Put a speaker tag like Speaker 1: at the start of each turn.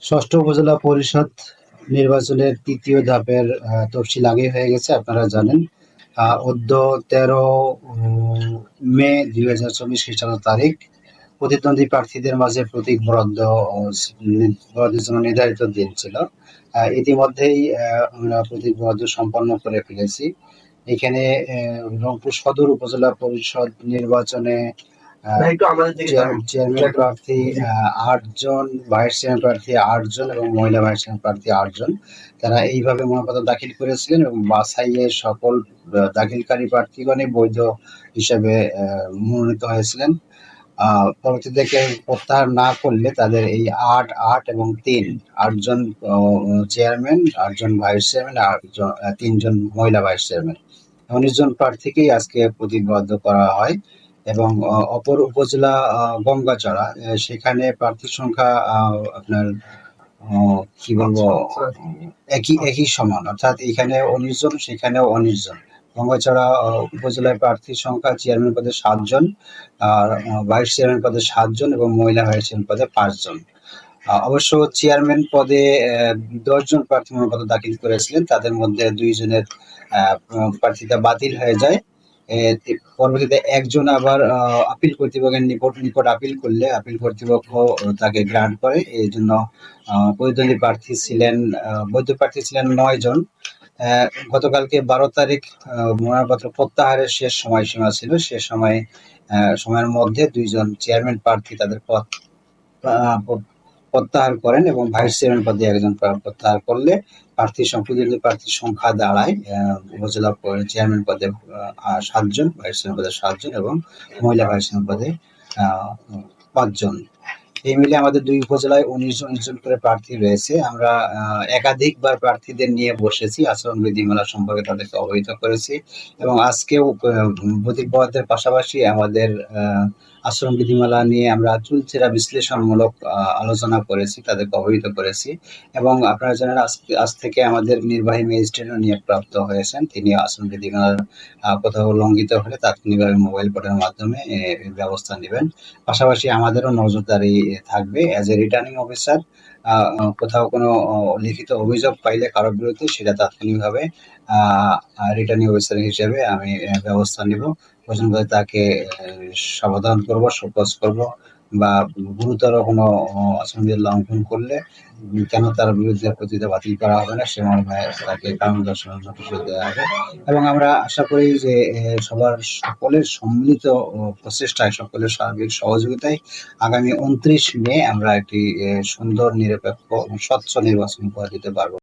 Speaker 1: ষষ্ঠ উপজেলা পরিষদ নির্বাচনের তৃতীয় ধাপের তফসিল আগেই হয়ে গেছে, আপনারা জানেন। অদ্য 13 মে 2024 খ্রিস্টাব্দ তারিখ প্রতিদ্বন্দ্বী প্রার্থীদের মাঝে প্রতীক বরাদ্দের জন্য নির্ধারিত দিন ছিল। ইতিমধ্যেই আমরা প্রতীক বরাদ্দ সম্পন্ন করে ফেলেছি। এখানে রংপুর সদর উপজেলা পরিষদ নির্বাচনে চেয়ারম্যান প্রার্থী ৮ জন, ভাইস চেয়ারম্যান প্রার্থী ৮ জন এবং মহিলা ভাইস চেয়ারম্যান প্রার্থী ৮ জন। তারা এইভাবে মনোনয়নপত্র দাখিল করেছিলেন এবং বাছাইয়ে সকল দাখিলকারী প্রার্থীগণই বৈধ হিসেবে মনোনীত হয়েছিলেন। পরবর্তীতে কেউ প্রত্যাহার না করলে তাদের এই ৮, ৮ এবং ৩, ৮ জন চেয়ারম্যান, ৮ জন ভাইস চেয়ারম্যান, ৩ জন মহিলা ভাইস চেয়ারম্যান, ১৯ জন প্রার্থীকেই আজকে প্রতিবদ্ধ করা হয়। এবং অপর উপজেলা গঙ্গাচড়া, সেখানে প্রার্থীর সংখ্যা আপনার কি বলবো একই সমান, অর্থাৎ এখানে ১৯ জন, সেখানেও ১৯ জন। গঙ্গাচড়া উপজেলায় প্রার্থীর সংখ্যা চেয়ারম্যান পদে ৭ জন, আর ভাইস চেয়ারম্যান পদে ৭ জন এবং মহিলা ভাইস চেয়ারম্যান পদে ৫ জন। অবশ্য চেয়ারম্যান পদে ১০ জন প্রার্থী মনোনয়নপত্র দাখিল করেছিলেন, তাদের মধ্যে ২ জনের প্রার্থিতা বাতিল হয়ে যায়। পরবর্তীতে একজন আবার আপিল কর্তৃপক্ষের নিকট আপিল করলে আপিল কর্তৃপক্ষ তাকে গ্রান্ট করে। এই জন্য প্রতিদ্বন্দ্বী প্রার্থী ছিলেন, বৈধ প্রার্থী ছিলেন ৯ জন। গতকালকে ১২ তারিখ মনোনয়নপত্র প্রত্যাহারের শেষ সময়সীমা ছিল। সে সময়ের মধ্যে ২ জন চেয়ারম্যান প্রার্থী তাদের পদ প্রত্যাহার করেন এবং ভাইস চেয়ারম্যান পদে একজন প্রত্যাহার করলে প্রতিদ্বন্দ্বী প্রার্থীর সংখ্যা দাঁড়ায় উপজেলা চেয়ারম্যান পদে ৭ জন, ভাইস চেয়ারম্যান পদে ৭ জন এবং মহিলা ভাইস চেয়ারম্যান পদে ৫ জন। এই মিলে আমাদের ২ উপজেলায় ১৯ জন করে প্রার্থী রয়েছে। আমরা একাধিকবার প্রার্থীদের নিয়ে বসেছি, আচরণ বিধিমালা সম্পর্কে তাদেরকে অবহিত করেছি এবং আজকেও প্রতীক বরাদ্দের পাশাপাশি আমাদের আচরণ বিধিমালা নিয়ে আমরা চুলচেরা বিশ্লেষণমূলক আলোচনা করেছি, তাদেরকে অবহিত করেছি। এবং আপনারা জানেন আজ থেকে আমাদের নির্বাহী ম্যাজিস্ট্রেটও নিয়োগপ্রাপ্ত হয়েছেন। তিনি আচরণ বিধিমালার কোথাও লঙ্ঘিত হলে তাৎক্ষণিকভাবে মোবাইল কোর্টের মাধ্যমে ব্যবস্থা নেবেন। পাশাপাশি আমাদেরও নজরদারি থাকবে অ্যাজ এ রিটার্নিং অফিসার। কোথাও কোনো লিখিত অভিযোগ পাইলে কারোর বিরুদ্ধে, সেটা তাৎক্ষণিকভাবে রিটার্নিং অফিসার হিসেবে আমি ব্যবস্থা নিব। প্রয়োজন হলে তাকে সাবধান করব, শোকজ করব, বা গুরুতর কোনো আচরণবিধি লঙ্ঘন করলে কেন তার বিরুদ্ধে প্রতিটা বাতিল করা হবে না, সে মর্মে তাকে কারণ দর্শানোর নোটিশ দেওয়া হবে। এবং আমরা আশা করি যে সকলের সম্মিলিত প্রচেষ্টায়, সকলের সার্বিক সহযোগিতায় আগামী ২৯ মে আমরা একটি সুন্দর, নিরপেক্ষ এবং স্বচ্ছ নির্বাচন উপহার দিতে পারবো।